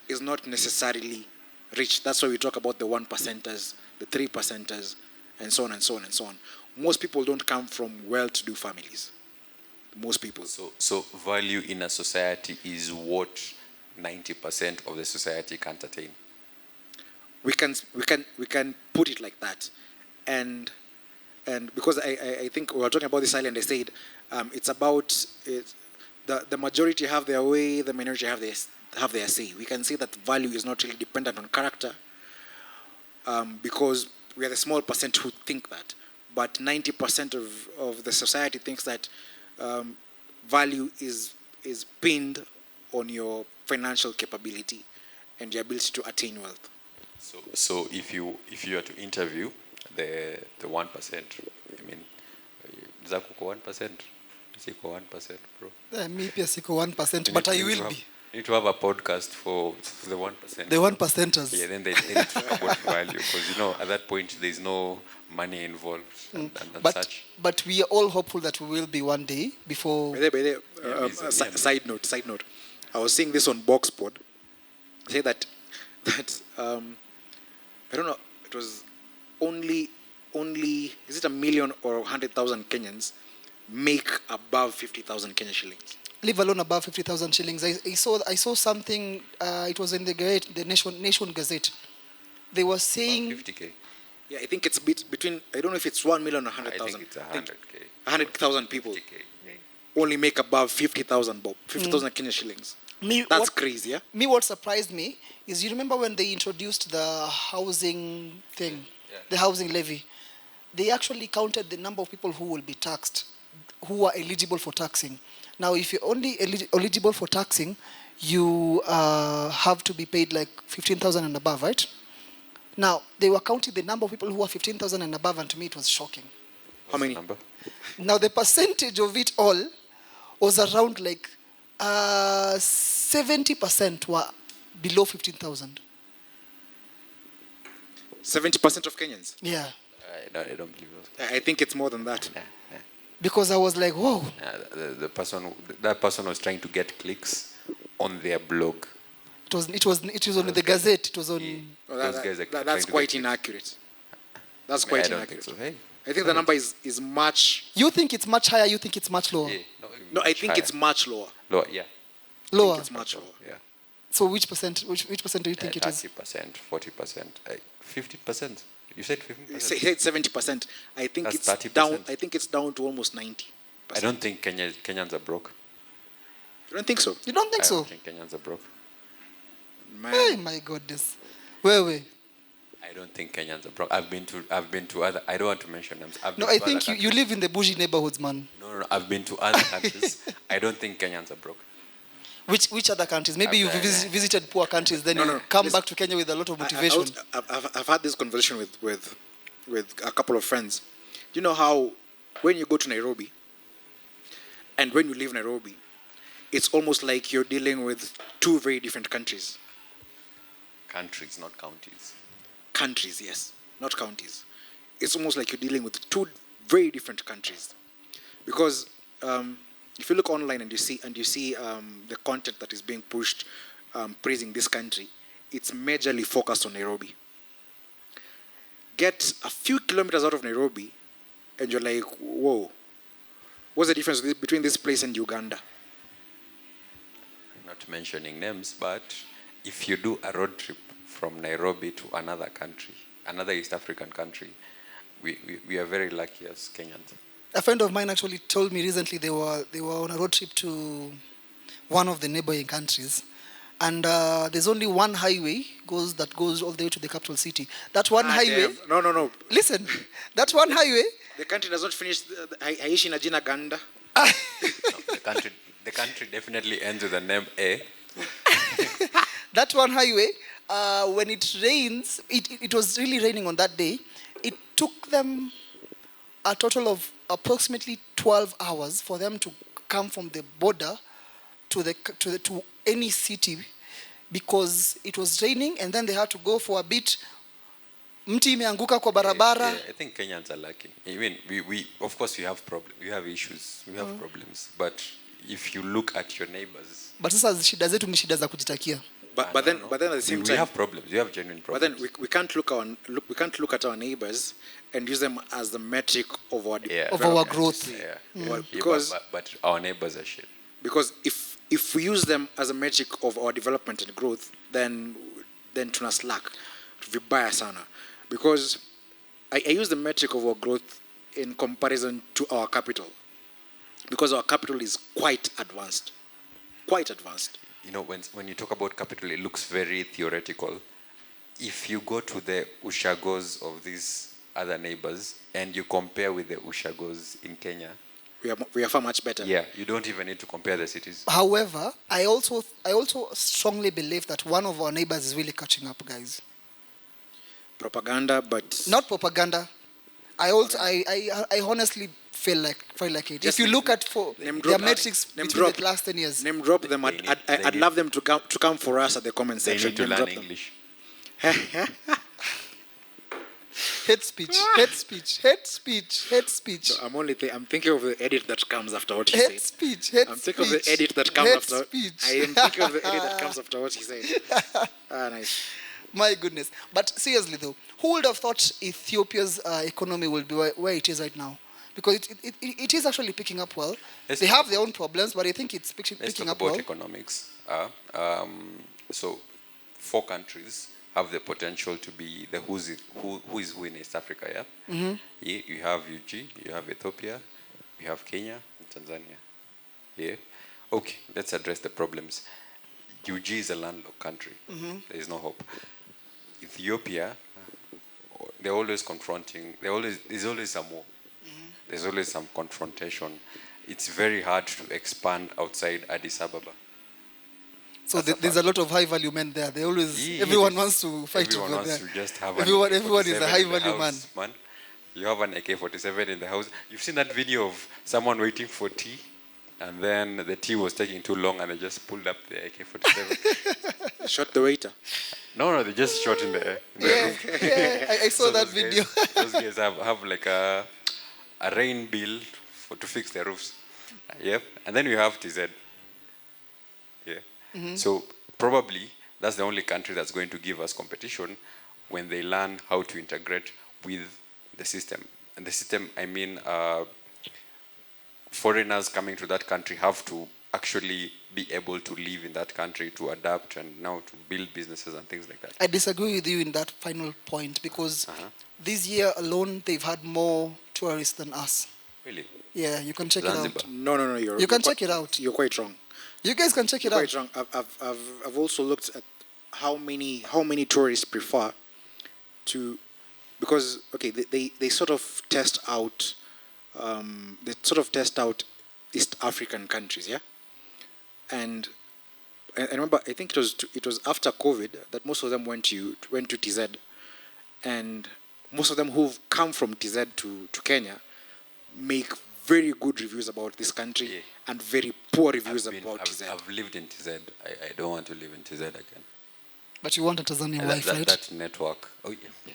Speaker 3: is not necessarily rich. That's why we talk about the 1%ers, the 3%ers, and so on and so on and so on. Most people don't come from well-to-do families. Most people.
Speaker 2: So value in a society is what 90% of the society can't attain.
Speaker 3: We can put it like that, and because I think we were talking about this island, I said it's about the majority have their way, the minority have their say. We can say that value is not really dependent on character, because we are the small percent who think that, but 90% of the society thinks that value is pinned on your financial capability and your ability to attain wealth.
Speaker 2: So if you are to interview the 1%, I mean, zako kwa 1%, siko 1%, bro.
Speaker 1: Me pia siko 1%, but I will be.
Speaker 2: You need to have a podcast for the 1%.
Speaker 1: The 1%ers.
Speaker 2: Yeah, then they need to talk about value, because at that point there's no money involved and such.
Speaker 1: But we are all hopeful that we will be one day before.
Speaker 3: By the way, side note. I was seeing this on Boxpod. Say that that I don't know. It was only is it a million or 100,000 Kenyans make above 50,000 Kenya shillings.
Speaker 1: Leave alone above 50,000 shillings. I saw something. It was in the Nation Gazette. They were saying
Speaker 2: 50K.
Speaker 3: Yeah, I think it's between. I don't know if it's 1 million or
Speaker 2: I
Speaker 3: 100,000.
Speaker 2: think it's 100K.
Speaker 3: 100,000 people
Speaker 2: 50K.
Speaker 3: only make above 50,000 bob, 50,000 Kenya shillings. That's crazy, yeah.
Speaker 1: What surprised me is, you remember when they introduced the housing thing, the housing levy, they actually counted the number of people who will be taxed, who are eligible for taxing. Now, if you're only eligible for taxing, you have to be paid like 15,000 and above, right? Now, they were counting the number of people who are 15,000 and above, and to me it was shocking.
Speaker 3: How many?
Speaker 2: Number?
Speaker 1: Now, the percentage of it all was around like 70% were below 15,000.
Speaker 3: 70% of Kenyans.
Speaker 1: Yeah.
Speaker 2: I don't believe those.
Speaker 3: I think it's more than that.
Speaker 1: Because I was like, whoa.
Speaker 2: That person was trying to get clicks on their blog.
Speaker 1: It was on the Gazette. It was on.
Speaker 3: Well,
Speaker 2: Those guys are trying
Speaker 3: that's
Speaker 2: to
Speaker 3: quite
Speaker 2: get
Speaker 3: inaccurate. That's quite
Speaker 2: I don't
Speaker 3: inaccurate.
Speaker 2: think so. Hey.
Speaker 3: I think the number is much.
Speaker 1: You think it's much higher? You think it's much lower?
Speaker 2: Yeah,
Speaker 3: No, I think it's much lower.
Speaker 2: lower. Yeah.
Speaker 1: Lower.
Speaker 3: It's much lower.
Speaker 2: Yeah.
Speaker 1: So which percent? Which percent do you think it is?
Speaker 2: 30%, 40%, 50%. You said 50%.
Speaker 3: Say 70%. I think
Speaker 2: That's
Speaker 3: it's
Speaker 2: 30%.
Speaker 3: down. I think it's down to almost 90%.
Speaker 2: I don't think Kenyans are broke.
Speaker 3: You don't think so?
Speaker 1: You don't think
Speaker 2: I
Speaker 1: so?
Speaker 2: don't think Kenyans are broke.
Speaker 3: Man.
Speaker 1: Oh my goodness. Where?
Speaker 2: I don't think Kenyans are broke. I've been to other. I don't want to mention names.
Speaker 1: No, I think you live in the bougie neighborhoods, man.
Speaker 2: No. I've been to other countries. I don't think Kenyans are broke.
Speaker 1: Which other countries? Maybe you've visited poor countries, then you come back to Kenya with a lot of motivation.
Speaker 3: I've had this conversation with a couple of friends. You know how when you go to Nairobi and when you leave Nairobi, it's almost like you're dealing with two very different countries.
Speaker 2: Countries, not counties.
Speaker 3: Countries, yes, not counties. It's almost like you're dealing with two very different countries, because if you look online and you see the content that is being pushed praising this country, it's majorly focused on Nairobi. Get a few kilometers out of Nairobi, and you're like, whoa, what's the difference between this place and Uganda?
Speaker 2: Not mentioning names, but if you do a road trip from Nairobi to another country, another East African country, we are very lucky as Kenyans.
Speaker 1: A friend of mine actually told me recently they were on a road trip to one of the neighboring countries, and there's only one highway that goes all the way to the capital city. That one highway.
Speaker 3: No.
Speaker 1: Listen, that one highway.
Speaker 3: The country does not finish. Haishi na jina Ganda.
Speaker 2: No, the country definitely ends with the name A.
Speaker 1: That one highway, when it rains, it was really raining on that day. It took them a total of approximately 12 hours for them to come from the border to any city, because it was raining, and then they had to go for a bit. Mti imeanguka kwa barabara.
Speaker 2: Yeah, I think Kenyans are lucky. I mean, we of course we have problems, we have issues, we have problems. But if you look at your neighbors.
Speaker 1: But sasa shida zetu ni shida za kujitakia.
Speaker 3: But then at the same time
Speaker 2: we have problems. We have genuine problems.
Speaker 3: But then we can't look at our neighbors and use them as the metric of our
Speaker 1: growth.
Speaker 2: Yeah.
Speaker 3: Because
Speaker 2: but our neighbors are shit.
Speaker 3: Because if we use them as a metric of our development and growth, then tuna slack. Vibaya sana. Because I use the metric of our growth in comparison to our capital. Because our capital is quite advanced. Quite advanced.
Speaker 2: You know, when you talk about capital, it looks very theoretical. If you go to the ushagos of these other neighbors and you compare with the ushagos in Kenya,
Speaker 3: we are far much better.
Speaker 2: Yeah, you don't even need to compare the cities.
Speaker 1: However, I also strongly believe that one of our neighbors is really catching up, guys.
Speaker 3: Propaganda, but
Speaker 1: not propaganda. I honestly feel like it. If you look at their metrics between the last 10 years.
Speaker 3: Name drop them. I'd love them to come for us at the comment section.
Speaker 2: They need to learn English.
Speaker 1: Hate speech.
Speaker 3: No, I'm thinking of the edit that comes after what he
Speaker 1: said.
Speaker 3: I'm thinking of the edit that comes after. I am thinking of the edit that comes after what he said. Nice.
Speaker 1: My goodness. But seriously though, who would have thought Ethiopia's economy will be where it is right now? Because it is actually picking up well.
Speaker 2: Let's
Speaker 1: They
Speaker 2: talk
Speaker 1: have their own problems, but I think it's
Speaker 2: Let's
Speaker 1: picking
Speaker 2: talk
Speaker 1: up
Speaker 2: about
Speaker 1: well.
Speaker 2: economics. So, 4 countries have the potential to be the who is who in East Africa. Yeah. You have UG, you have Ethiopia, you have Kenya and Tanzania. Yeah. Okay. Let's address the problems. UG is a landlocked country. There is no hope. Ethiopia, they're always confronting. There's always some war. There's always some confrontation. It's very hard to expand outside Addis Ababa.
Speaker 1: So there's a lot of high value men there. They always
Speaker 2: Yeah,
Speaker 1: everyone wants to fight
Speaker 2: Everyone
Speaker 1: over
Speaker 2: wants
Speaker 1: there.
Speaker 2: to just have
Speaker 1: Everyone
Speaker 2: an
Speaker 1: everyone is a high
Speaker 2: AK-47 in the
Speaker 1: value man.
Speaker 2: house, man. You have an AK-47 in the house. You've seen that video of someone waiting for tea, and then the tea was taking too long, and they just pulled up the AK-47.
Speaker 3: Shot the waiter.
Speaker 2: No, they just shot in the
Speaker 1: Yeah,
Speaker 2: roof.
Speaker 1: yeah, I saw
Speaker 2: So
Speaker 1: that
Speaker 2: those
Speaker 1: video.
Speaker 2: Those guys have like a rain bill to fix their roofs. Yep. And then you have TZ. Yeah. So probably that's the only country that's going to give us competition when they learn how to integrate with the system. And the system, I mean, foreigners coming to that country have to actually be able to live in that country, to adapt, and now to build businesses and things like that.
Speaker 1: I disagree with you in that final point because this year alone they've had more tourists than us.
Speaker 2: Really?
Speaker 1: Yeah, you can check
Speaker 2: Zanzibar.
Speaker 1: it out.
Speaker 3: No.
Speaker 1: You can check it out.
Speaker 3: You're quite wrong.
Speaker 1: You guys can check
Speaker 3: You're
Speaker 1: it
Speaker 3: quite
Speaker 1: out.
Speaker 3: wrong. I've also looked at how many tourists prefer to, because okay, they sort of test out East African countries, yeah. And I remember, I think it was after COVID that most of them went to TZ, and most of them who've come from TZ to Kenya make very good reviews about this country,
Speaker 2: Yeah.
Speaker 3: and very poor reviews about TZ.
Speaker 2: I've lived in TZ. I don't want to live in TZ again.
Speaker 1: But you want a Tanzanian
Speaker 2: And
Speaker 1: wife, right?
Speaker 2: that network. Oh yeah.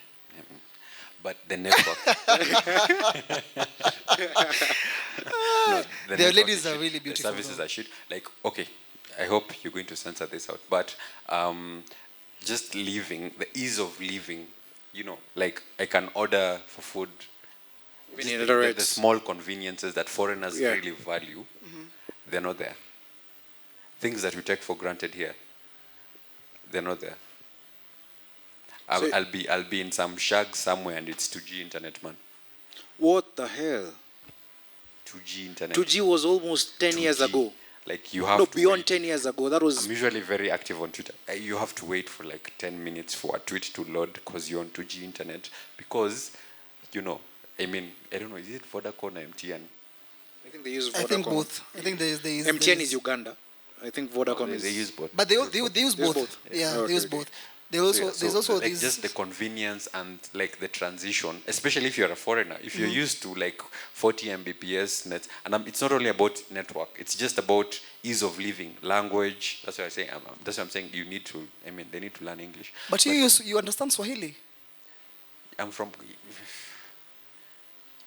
Speaker 2: But the network. No, the
Speaker 1: Their
Speaker 2: network
Speaker 1: ladies
Speaker 2: is
Speaker 1: are
Speaker 2: shit.
Speaker 1: really beautiful,
Speaker 2: The services
Speaker 1: though.
Speaker 2: are shit. Like, okay, I hope you're going to censor this out. But just living, the ease of living, like I can order for food.
Speaker 3: Even
Speaker 2: Just
Speaker 3: in
Speaker 2: the
Speaker 3: Eldoret.
Speaker 2: small conveniences that foreigners
Speaker 3: Yeah.
Speaker 2: really value, they're not there. Things that we take for granted here, they're not there.
Speaker 3: So-
Speaker 2: I'll be in some shag somewhere and it's 2G internet, man.
Speaker 3: What the hell?
Speaker 2: 2G internet.
Speaker 3: 2G was almost 10 years
Speaker 2: 2G.
Speaker 3: ago.
Speaker 2: Like you have
Speaker 3: No,
Speaker 2: to
Speaker 3: beyond
Speaker 2: wait.
Speaker 3: 10 years ago. That was
Speaker 2: I'm usually very active on Twitter. You have to wait for like 10 minutes for a tweet to load because you're on 2G internet. Because, I don't know, is it Vodacom or MTN?
Speaker 3: I think they use Vodacom.
Speaker 1: I think both. I think there is
Speaker 3: MTN is Uganda. I think Vodacom
Speaker 2: They
Speaker 3: is.
Speaker 2: use both.
Speaker 1: But they use both.
Speaker 3: both.
Speaker 1: Yeah,
Speaker 3: Oh,
Speaker 1: they use
Speaker 3: okay,
Speaker 1: both. There's also
Speaker 2: like
Speaker 1: these.
Speaker 2: just the convenience and like the transition, especially if you're a foreigner. If you're used to like 40 Mbps net, and it's not only about network. It's just about ease of living, language. That's what I'm saying. That's what I'm saying. They need to learn English.
Speaker 1: But you understand Swahili.
Speaker 2: I'm from.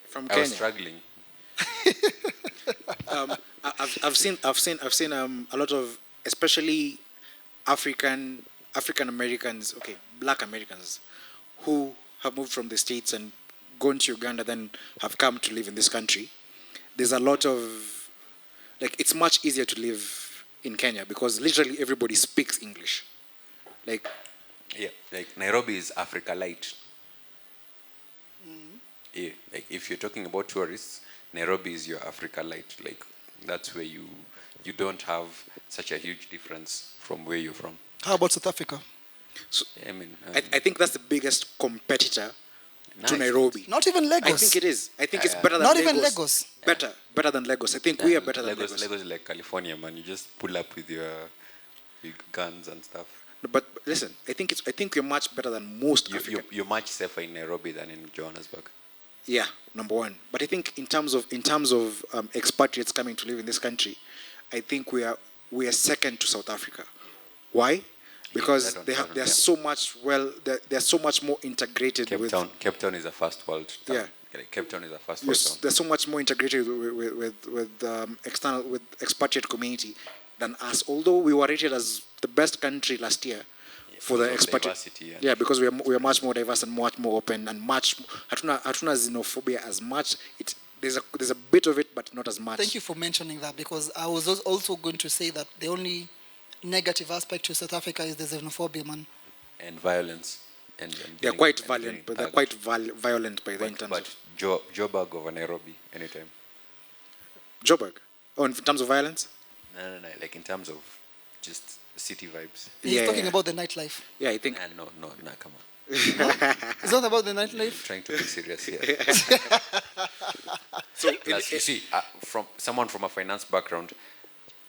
Speaker 3: From
Speaker 2: I
Speaker 3: Kenya.
Speaker 2: was struggling.
Speaker 3: I've seen a lot of, especially African Americans, okay, Black Americans, who have moved from the States and gone to Uganda, then have come to live in this country. There's a lot of, like, it's much easier to live in Kenya because literally everybody speaks English. Like,
Speaker 2: Yeah, like Nairobi is Africa light. Yeah, like if you're talking about tourists, Nairobi is your Africa light. Like that's where you don't have such a huge difference from where you're from.
Speaker 1: How about South Africa?
Speaker 3: so
Speaker 2: I
Speaker 3: I think that's the biggest competitor
Speaker 2: Nice.
Speaker 3: to Nairobi.
Speaker 1: Not even Lagos.
Speaker 3: I think it is. I think it's better than
Speaker 1: Not
Speaker 3: Lagos.
Speaker 1: even Lagos.
Speaker 3: Better than Lagos. I think we are better than Lagos.
Speaker 2: Lagos is like California, man. You just pull up with your guns and stuff.
Speaker 3: But listen, I think we're much better than most African.
Speaker 2: You're much safer in Nairobi than in Johannesburg.
Speaker 3: Yeah, number one. But I think in terms of expatriates coming to live in this country, I think we are second to South Africa. Why? Because they're so much more integrated with.
Speaker 2: Cape Town is a first world town.
Speaker 3: Yeah.
Speaker 2: Like, Cape Town is a first world town.
Speaker 3: They're so much more integrated with expatriate community than us. Although we were rated as the best country last year for the
Speaker 2: Because of
Speaker 3: expat.
Speaker 2: diversity, yeah.
Speaker 3: Yeah, because we are much more diverse and much more open and much. Hatuna xenophobia as much. There's a bit of it, but not as much.
Speaker 1: Thank you for mentioning that, because I was also going to say that the only negative aspect to South Africa is the xenophobia, man.
Speaker 2: And violence. And
Speaker 3: They're
Speaker 2: being-
Speaker 3: quite
Speaker 2: and
Speaker 3: violent,
Speaker 2: being
Speaker 3: but they're
Speaker 2: tagged.
Speaker 3: quite violent by then in terms
Speaker 2: But
Speaker 3: of
Speaker 2: Joburg over Nairobi anytime.
Speaker 3: Joburg. Oh, in terms of violence.
Speaker 2: No, like in terms of just city vibes.
Speaker 1: He's
Speaker 3: Yeah,
Speaker 1: talking
Speaker 3: yeah.
Speaker 1: about the nightlife.
Speaker 3: Yeah, I think.
Speaker 2: No, come on.
Speaker 1: It's not about the
Speaker 2: I'm
Speaker 1: nightlife.
Speaker 2: trying to be serious here.
Speaker 3: So
Speaker 2: Plus, you see, from someone from a finance background,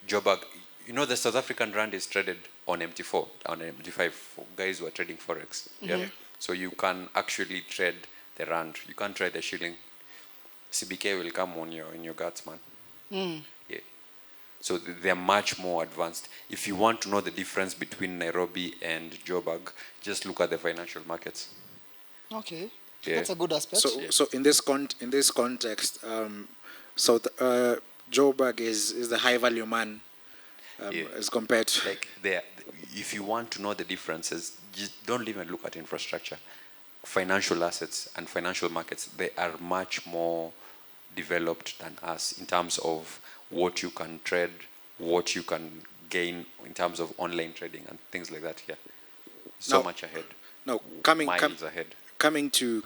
Speaker 2: Joburg, the South African rand is traded on MT4, on MT5 for guys who are trading forex. Yeah. So you can actually trade the rand. You can't trade the shilling. CBK will come on in your guts, man. Yeah. So they're much more advanced. If you want to know the difference between Nairobi and Joburg, just look at the financial markets.
Speaker 1: Okay,
Speaker 2: Yeah.
Speaker 1: that's a good aspect.
Speaker 3: So in this context, Joburg is the high value man
Speaker 2: Yeah.
Speaker 3: as compared to.
Speaker 2: Like if you want to know the differences, just don't even look at infrastructure. Financial assets and financial markets, they are much more developed than us in terms of what you can trade, what you can gain in terms of online trading and things like that. Yeah, so
Speaker 3: Now-
Speaker 2: much ahead.
Speaker 3: No,
Speaker 2: Miles ahead.
Speaker 3: coming to.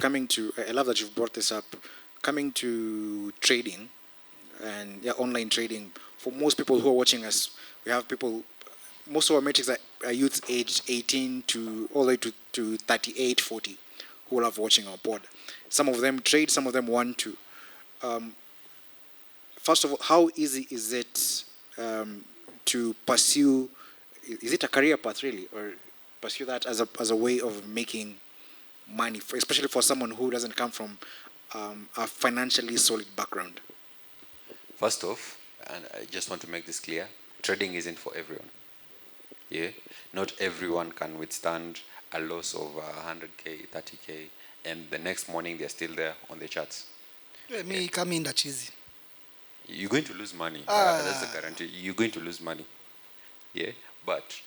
Speaker 3: I love that you've brought this up. Coming to trading, and online trading. For most people who are watching us, we have people. Most of our metrics are youths aged 18 to all the way to 38, 40, who will love watching our pod. Some of them trade, some of them want to. First of all, how easy is it to pursue? Is it a career path really, or pursue that as a way of making money, especially for someone who doesn't come from a financially solid background?
Speaker 2: First off, and I just want to make this clear, trading isn't for everyone. Yeah, not everyone can withstand a loss of 100k, 30k, and the next morning they're still there on the charts.
Speaker 1: Me come in that cheesy.
Speaker 2: You're going to lose money. That's the guarantee. You're going to lose money. Yeah, but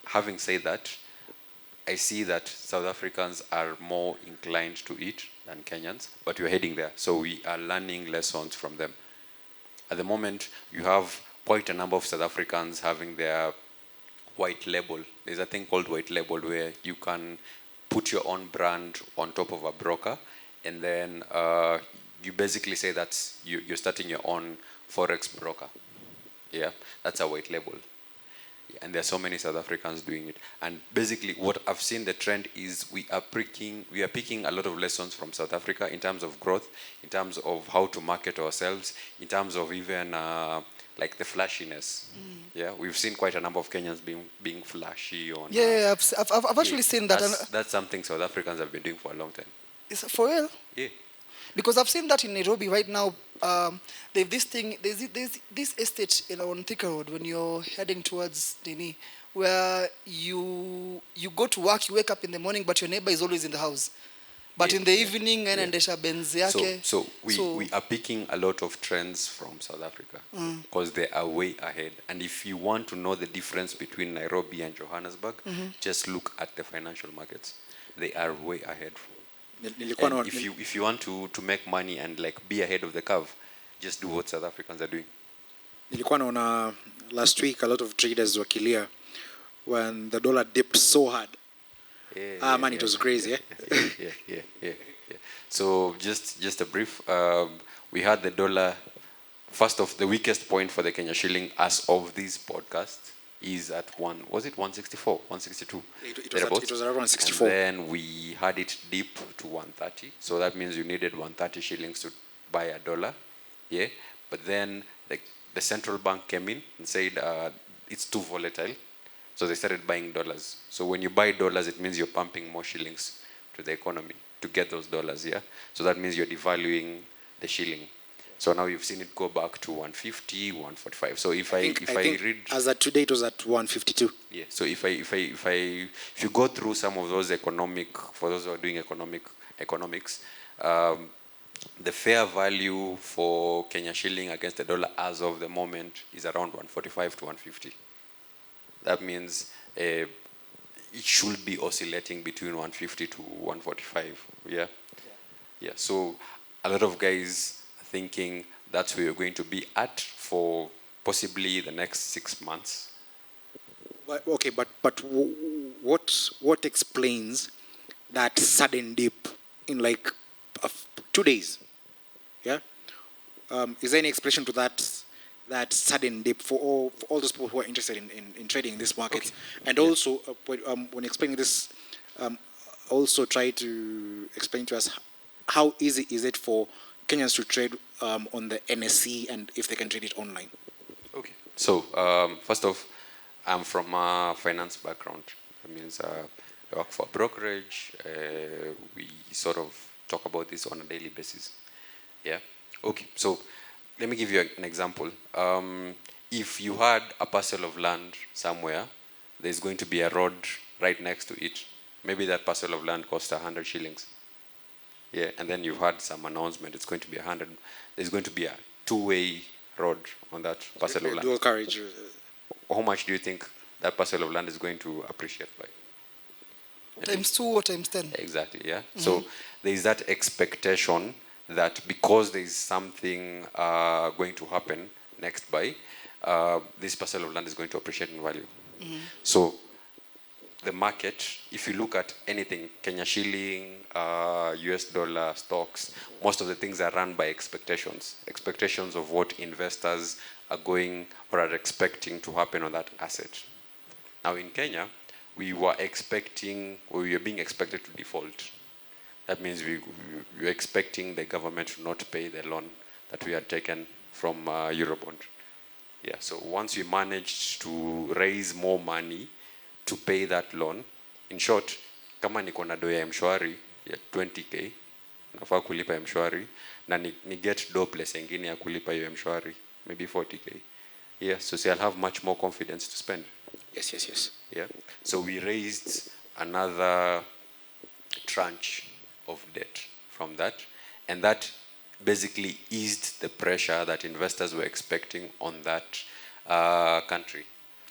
Speaker 2: having said that, I see that South Africans are more inclined to it than Kenyans, but we're heading there. So we are learning lessons from them. At the moment, you have quite a number of South Africans having their white label. There's a thing called white label where you can put your own brand on top of a broker, and then you basically say that you're starting your own forex broker. Yeah, that's a white label. And there are so many South Africans doing it. And basically, what I've seen the trend is we are picking a lot of lessons from South Africa in terms of growth, in terms of how to market ourselves, in terms of even like the flashiness. Yeah, we've seen quite a number of Kenyans being flashy on.
Speaker 1: Yeah, I've actually seen that.
Speaker 2: That's something South Africans have been doing for a long time.
Speaker 1: Is it for real?
Speaker 2: Yeah.
Speaker 1: Because I've seen that in Nairobi right now. They've this thing. There's this estate on Thika Road when you're heading towards Dini, where you go to work, you wake up in the morning, but your neighbor is always in the house. But in the evening, and endesha benz yake.
Speaker 2: So we are picking a lot of trends from South Africa because they are way ahead. And if you want to know the difference between Nairobi and Johannesburg, just look at the financial markets. They are way ahead. And if you want to make money and like be ahead of the curve, just do what South Africans are doing.
Speaker 3: Nilikuwa naona last week a lot of traders wakilia when the dollar dipped so hard. It was crazy.
Speaker 2: Yeah. So just a brief. We had the dollar. First off, the weakest point for the Kenya shilling as of this podcast is at 164, 162.
Speaker 3: It was around 164.
Speaker 2: And then we had it dip to 130. So that means you needed 130 shillings to buy a dollar. Yeah. But then the central bank came in and said it's too volatile. So they started buying dollars. So when you buy dollars, it means you're pumping more shillings to the economy to get those dollars, yeah? So that means you're devaluing the shilling. So now you've seen it go back to 150, 145. So if I read,
Speaker 3: as of today, it was at 152.
Speaker 2: yeah. So if you go through some of those for those who are doing economics, the fair value for Kenya shilling against the dollar as of the moment is around 145 to 150. That means it should be oscillating between 150 to 145. Yeah. Yeah. So a lot of guys are thinking that's where you're going to be at for possibly the next 6 months.
Speaker 3: But, okay, but what explains that sudden dip in like 2 days? Yeah. Is there any explanation to that sudden dip for all those people who are interested in trading in this market?
Speaker 2: Okay.
Speaker 3: And
Speaker 2: Yeah.
Speaker 3: also, when explaining this, also try to explain to us how easy is it for Kenyans to trade on the NSE, and if they can trade it online.
Speaker 2: Okay. So first off, I'm from a finance background. That means I work for a brokerage. We sort of talk about this on a daily basis. Yeah. Okay. So let me give you an example. If you had a parcel of land somewhere, there's going to be a road right next to it. Maybe that parcel of land costs 100 shillings. Yeah, and then you've had some announcement it's going to be 100. There's going to be a two-way road on that parcel of land.
Speaker 3: Dual carriage.
Speaker 2: How much do you think that parcel of land is going to appreciate by?
Speaker 1: Times 2 or times 10.
Speaker 2: Exactly, yeah. So there is that expectation that because there is something going to happen next by, this parcel of land is going to appreciate in value. So the market, if you look at anything, Kenya shilling, US dollar, stocks, most of the things are run by expectations of what investors are going or are expecting to happen on that asset. Now in Kenya, we were expecting, or we were being expected to default. That means we were expecting the government to not pay the loan that we had taken from Eurobond. Yeah, so once we managed to raise more money to pay that loan, in short, kama niko na do ya mshwari ya 20k, nafaa kulipa mshwari, na ni get do place ingine ya kulipa hiyo mshwari, maybe 40k. Yeah, so I'll have much more confidence to spend.
Speaker 3: Yes.
Speaker 2: Yeah. So we raised another tranche of debt from that, and that basically eased the pressure that investors were expecting on that country.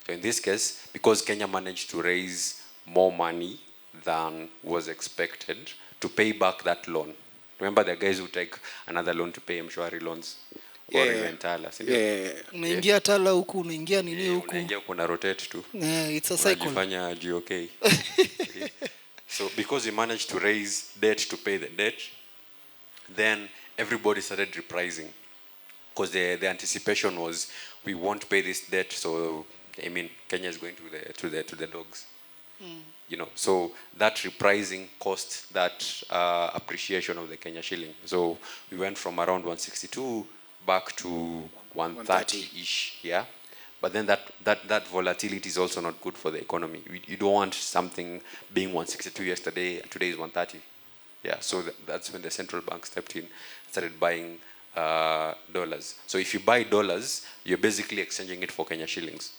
Speaker 2: So in this case, because Kenya managed to raise more money than was expected to pay back that loan. Remember the guys who take another loan to pay Mshwari loans? Or even Tala.
Speaker 1: Unaingia Tala huku, unaingia nini huku.
Speaker 2: Unaingia kuna rotate tu.
Speaker 1: It's a cycle.
Speaker 2: Unajifanya GOK. So because we managed to raise debt to pay the debt, then everybody started repricing. Because the anticipation was we won't pay this debt, so I mean Kenya is going to the dogs. You know, so that repricing cost that appreciation of the Kenya shilling. So we went from around 162 back to 130-ish, yeah. But then that volatility is also not good for the economy. You don't want something being 162 yesterday, today is 130. Yeah, so that's when the central bank stepped in, started buying dollars. So if you buy dollars, you're basically exchanging it for Kenya shillings.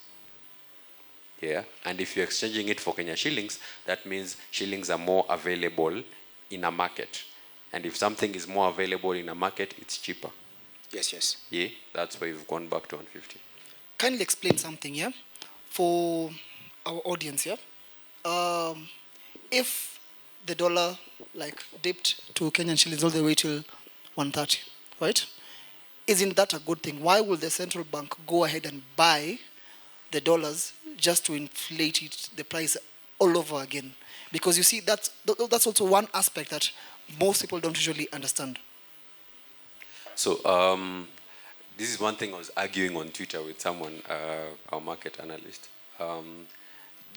Speaker 2: Yeah, and if you're exchanging it for Kenya shillings, that means shillings are more available in a market. And if something is more available in a market, it's cheaper.
Speaker 3: Yes.
Speaker 2: Yeah, that's why we've gone back to 150.
Speaker 1: Kindly explain something, yeah, for our audience, yeah. If the dollar like dipped to Kenyan shillings all the way till 130, right? Isn't that a good thing? Why will the central bank go ahead and buy the dollars just to inflate it, the price all over again? Because you see, that's also one aspect that most people don't usually understand.
Speaker 2: So this is one thing I was arguing on Twitter with someone, our market analyst.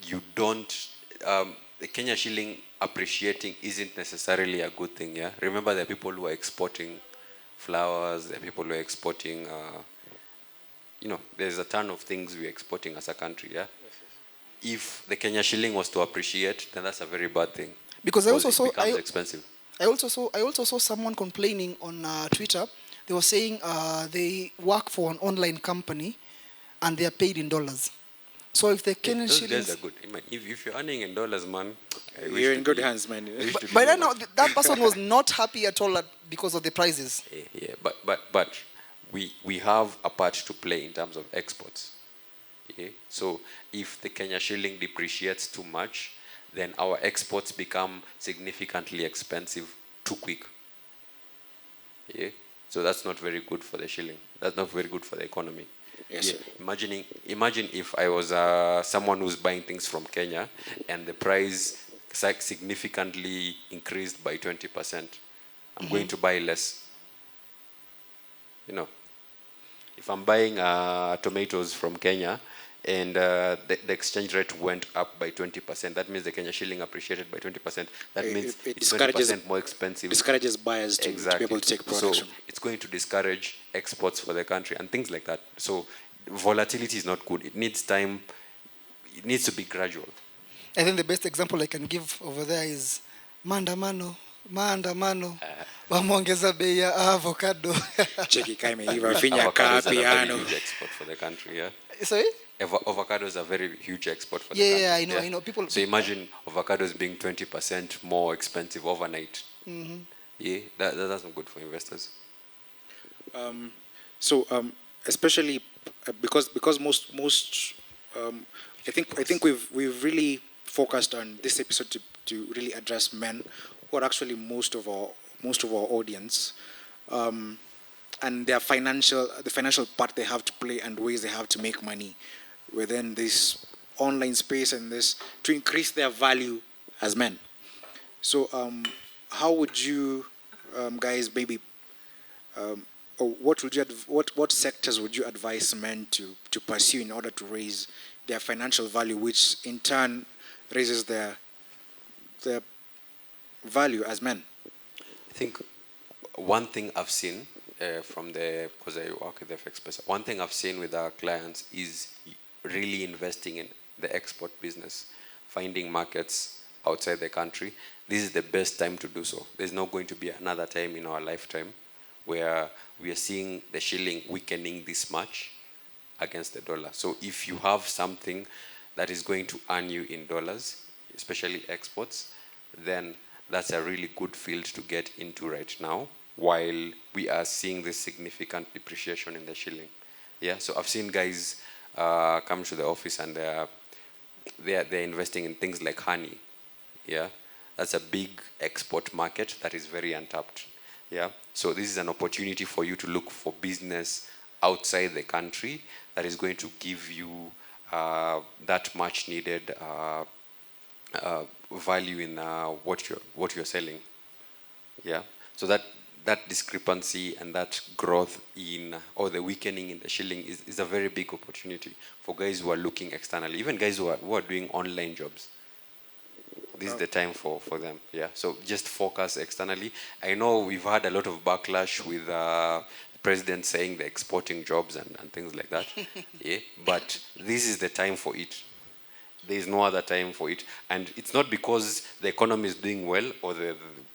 Speaker 2: You don't, the Kenya shilling appreciating isn't necessarily a good thing, yeah? Remember there are people who are exporting flowers, there are people who are exporting, you know, there's a ton of things we're exporting as a country, yeah? If the Kenya shilling was to appreciate, then that's a very bad thing.
Speaker 1: Because I also saw,
Speaker 2: it becomes expensive.
Speaker 1: I also saw someone complaining on Twitter. They were saying they work for an online company and they are paid in dollars. So if the Kenyan
Speaker 2: Those
Speaker 1: shillings,
Speaker 2: guys are good. If you're earning in dollars, man,
Speaker 3: You're in good hands, man.
Speaker 1: but then now that person was not happy at all because of the prices.
Speaker 2: Yeah, but we have a part to play in terms of exports. Yeah? So if the Kenya shilling depreciates too much, then our exports become significantly expensive too quick. Yeah. So that's not very good for the shilling. That's not very good for the economy.
Speaker 3: Yes, sir.
Speaker 2: Imagine if I was someone who's buying things from Kenya and the price significantly increased by 20%. I'm going to buy less. You know, if I'm buying tomatoes from Kenya and the exchange rate went up by 20%, that means the Kenya shilling appreciated by 20%. That means
Speaker 3: It
Speaker 2: it's
Speaker 3: discourages
Speaker 2: 20% more expensive.
Speaker 3: discourages buyers to be able to take
Speaker 2: So
Speaker 3: production.
Speaker 2: it's going to discourage exports for the country and things like that. So volatility is not good. It needs time. It needs to be gradual.
Speaker 1: I think the best example I can give over there is maandamano wameongeza bei ya avocado.
Speaker 3: Cheki kama
Speaker 2: And
Speaker 3: imeiva, finya kaa
Speaker 2: avocados are a very
Speaker 3: piano.
Speaker 2: huge export for the country. Yeah.
Speaker 1: Sorry?
Speaker 2: Avocados are very huge export for the
Speaker 1: Yeah,
Speaker 2: country.
Speaker 1: yeah, I know. People.
Speaker 2: So imagine avocados being 20% more expensive overnight. Yeah, that's not good for investors.
Speaker 3: Especially because most I think we've really focused on this episode to really address men who are actually most of our audience, and the financial part they have to play and ways they have to make money within this online space and this to increase their value as men. So how would you guys maybe or what sectors would you advise men to pursue in order to raise their financial value, which in turn raises their value as men?
Speaker 2: I think one thing I've seen because I work with FX Pesa, one thing I've seen with our clients is really investing in the export business, finding markets outside the country. This is the best time to do so. There's not going to be another time in our lifetime where we are seeing the shilling weakening this much against the dollar. So if you have something that is going to earn you in dollars, especially exports, then that's a really good field to get into right now while we are seeing this significant depreciation in the shilling. Yeah, so I've seen guys come to the office and they're investing in things like honey. Yeah, that's a big export market that is very untapped. Yeah, so this is an opportunity for you to look for business outside the country that is going to give you that much needed value in what you're selling. Yeah, so that discrepancy and that growth in or the weakening in the shilling is a very big opportunity for guys who are looking externally, even guys who are doing online jobs. This is the time for them. Yeah, so just focus externally. I know we've had a lot of backlash with the president saying they're exporting jobs and things like that. Yeah, but this is the time for it. There is no other time for it, and it's not because the economy is doing well or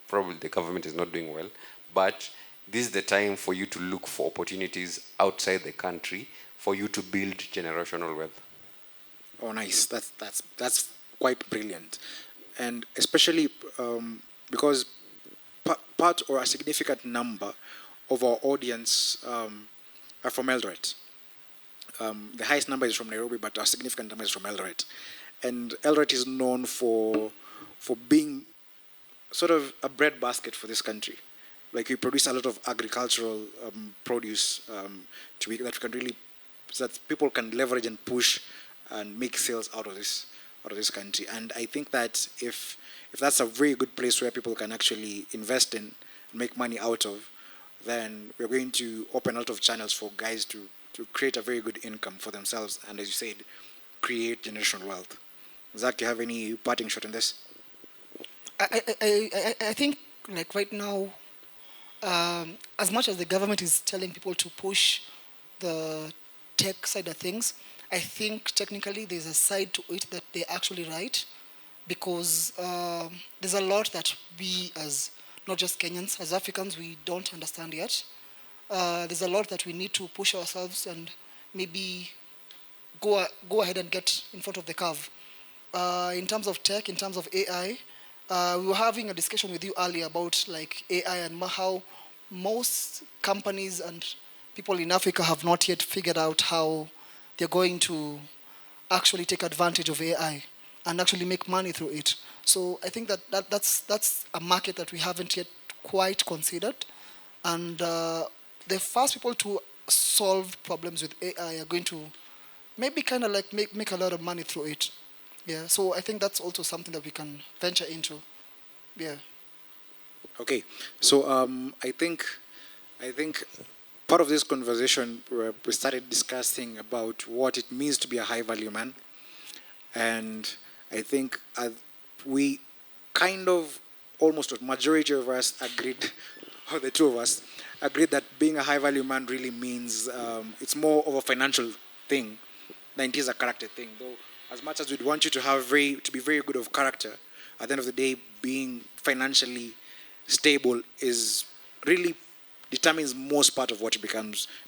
Speaker 2: probably the government is not doing well, but this is the time for you to look for opportunities outside the country for you to build generational wealth.
Speaker 3: Oh, nice. That's quite brilliant, and especially because part or a significant number of our audience are from Eldoret. The highest number is from Nairobi, but a significant number is from Eldoret, and Eldoret is known for being sort of a breadbasket for this country. Like we produce a lot of agricultural produce that we can really, so that people can leverage and push and make sales out of this country. And I think that if that's a very good place where people can actually invest in and make money out of, then we're going to open a lot of channels for guys to create a very good income for themselves, and as you said, create generational wealth. Zach, do you have any parting shot on this?
Speaker 1: I think like right now, as much as the government is telling people to push the tech side of things, I think technically there's a side to it that they're actually right, because there's a lot that we as not just Kenyans, as Africans, we don't understand yet. There's a lot that we need to push ourselves and maybe go ahead and get in front of the curve. In terms of tech, in terms of AI, we were having a discussion with you earlier about like AI and how most companies and people in Africa have not yet figured out how they're going to actually take advantage of AI. and actually make money through it. So I think that's a market that we haven't yet quite considered. And the first people to solve problems with AI are going to maybe kind of like make a lot of money through it. Yeah. So I think that's also something that we can venture into. Yeah.
Speaker 3: Okay, so I think part of this conversation we started discussing about what it means to be a high value man, and I think we kind of almost a majority of us agreed, or the two of us agreed that being a high value man really means it's more of a financial thing than it is a character thing. Though, as much as we'd want you to have to be very good of character, at the end of the day, being financially stable is really determines most part of what it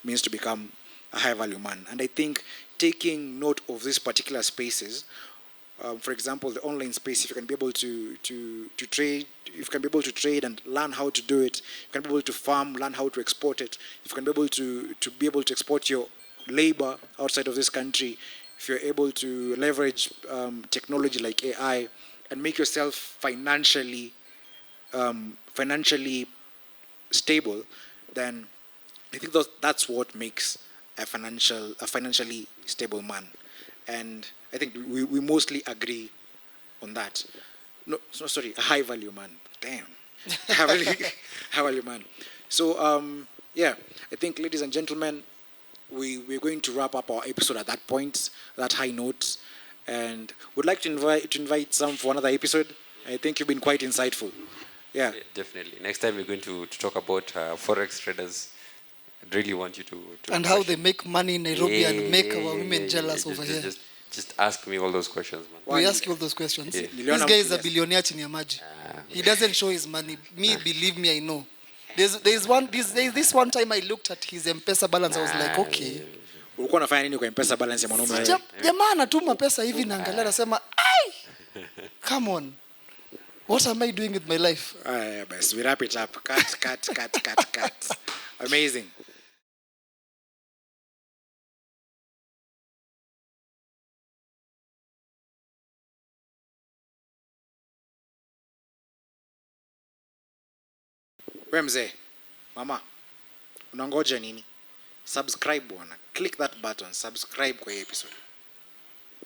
Speaker 3: means to become a high value man. And I think taking note of these particular spaces, for example, the online space, if you can be able to trade, if you can be able to trade and learn how to do it, you can be able to farm, learn how to export it, if you can be able to export your labor outside of this country, if you're able to leverage technology like AI and make yourself financially stable, then I think that's what makes a financially stable man. And I think we mostly agree on that. No, sorry, a high value man. Damn, high value man. So yeah, I think, ladies and gentlemen, we're going to wrap up our episode at that point, that high note, and would like to invite some for another episode. I think you've been quite insightful. Yeah.
Speaker 2: Yeah, definitely. Next time we're going to talk about forex traders. I'd really want you to
Speaker 1: And how they make money in Nairobi and make our women jealous over here.
Speaker 2: Just ask me all those questions, man.
Speaker 1: We ask you all those questions.
Speaker 2: Yeah.
Speaker 1: This guy is a billionaire chini ya maji. He doesn't show his money. Me, believe me, I know. There's this one time I looked at his M-Pesa balance. I was like, okay.
Speaker 3: Ulikuwa unafanya nini kwa M-Pesa balance ya mwanaume?
Speaker 1: Jamaa anatuma pesa hivi na angalia anasema, "Ai! Come on. What am I doing with my life?"
Speaker 3: We wrap it up. Cut. Amazing. We mzee, mama, unangoja nini? Subscribe bwana. Click that button, subscribe kwa hii episode.